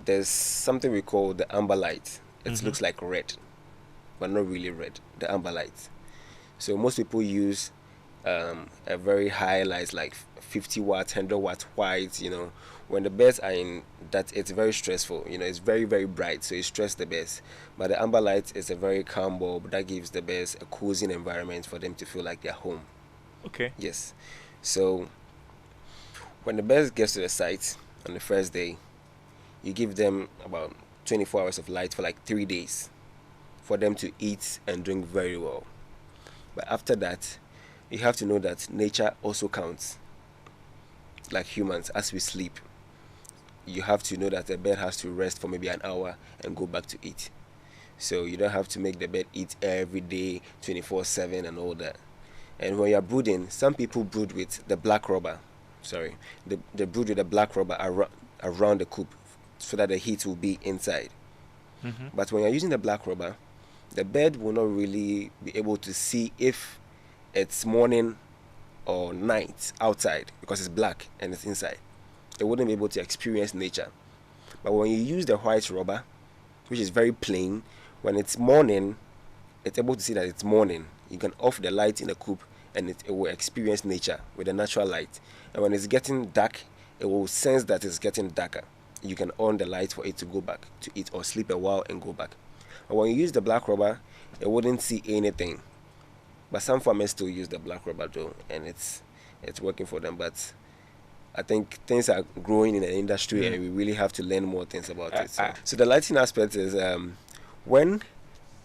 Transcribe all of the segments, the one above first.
there's something we call the amber light. It looks like red, but not really red. The amber light. So most people use a very high light, like 50 watts, 100 watts white. When the birds are in that, it's very stressful. It's very, very bright, so it stresses the birds. But the amber light is a very calm bulb that gives the birds a cozy environment for them to feel like they're home. Okay. Yes. So when the birds get to the site on the first day, you give them about 24 hours of light for like 3 days for them to eat and drink very well. But after that, you have to know that nature also counts. Like humans, as we sleep, you have to know that the bird has to rest for maybe an hour and go back to eat. So you don't have to make the bird eat every day, 24/7 and all that. And when you're brooding, some people brood with the black rubber. They brood with the black rubber around the coop so that the heat will be inside. But when you're using the black rubber, the bird will not really be able to see if it's morning or night outside because it's black and it's inside. They wouldn't be able to experience nature. But when you use the white rubber, which is very plain, when it's morning, it's able to see that it's morning. You can off the light in the coop and it will experience nature with the natural light. And when it's getting dark, it will sense that it's getting darker. You can on the light for it to go back to eat or sleep a while and go back. But when you use the black rubber, it wouldn't see anything. But some farmers still use the black rubber though, and it's working for them. But I think things are growing in the industry, and we really have to learn more things about it. So the lighting aspect is when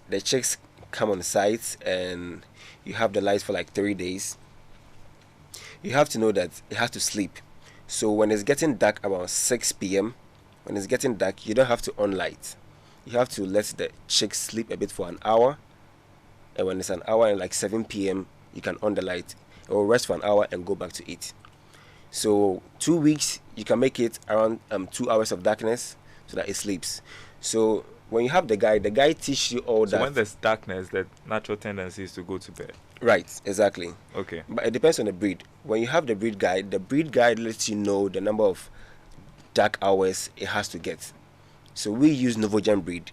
the chicks come on site and you have the light for like 3 days, you have to know that it has to sleep. So when it's getting dark around 6 p.m., when it's getting dark, you don't have to on light. You have to let the chicks sleep a bit for an hour. And when it's an hour and like 7 p.m., you can on the light. It will rest for an hour and go back to eat. So 2 weeks, you can make it around 2 hours of darkness so that it sleeps. So when you have the guy teaches you all that. So when there's darkness, the natural tendency is to go to bed. Right, exactly. Okay. But it depends on the breed. When you have the breed guide lets you know the number of dark hours it has to get. So we use Novogen breed.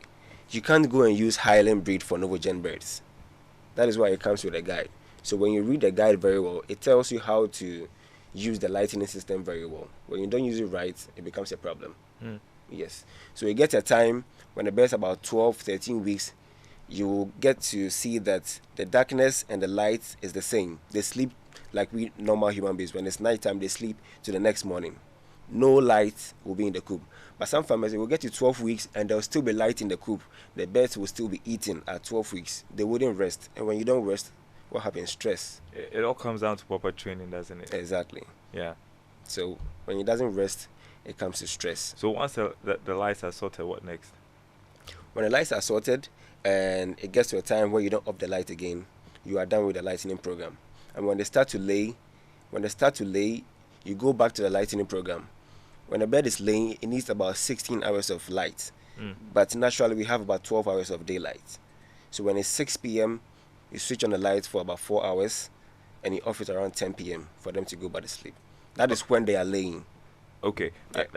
You can't go and use Highland breed for Novogen birds. That is why it comes with a guide. So when you read the guide very well, it tells you how to use the lighting system very well. When you don't use it right, it becomes a problem. Yes. So you get a time when the bird's about 12, 13 weeks, you will get to see that the darkness and the light is the same. They sleep like we normal human beings. When it's nighttime, they sleep to the next morning. No light will be in the coop. But some farmers, they will get to 12 weeks and there'll still be light in the coop. The birds will still be eating at 12 weeks. They wouldn't rest. And when you don't rest, what happens? Stress. It all comes down to proper training, doesn't it? Exactly. Yeah. So when it doesn't rest, it comes to stress. So once the lights are sorted, what next? When the lights are sorted and it gets to a time where you don't up the light again, you are done with the lightening program. And when they start to lay, you go back to the lightening program. When a bird is laying, it needs about 16 hours of light. But naturally, we have about 12 hours of daylight. So when it's 6 p.m., you switch on the light for about 4 hours, and you off it around 10 p.m. for them to go back to sleep. That is when they are laying. Okay. Right.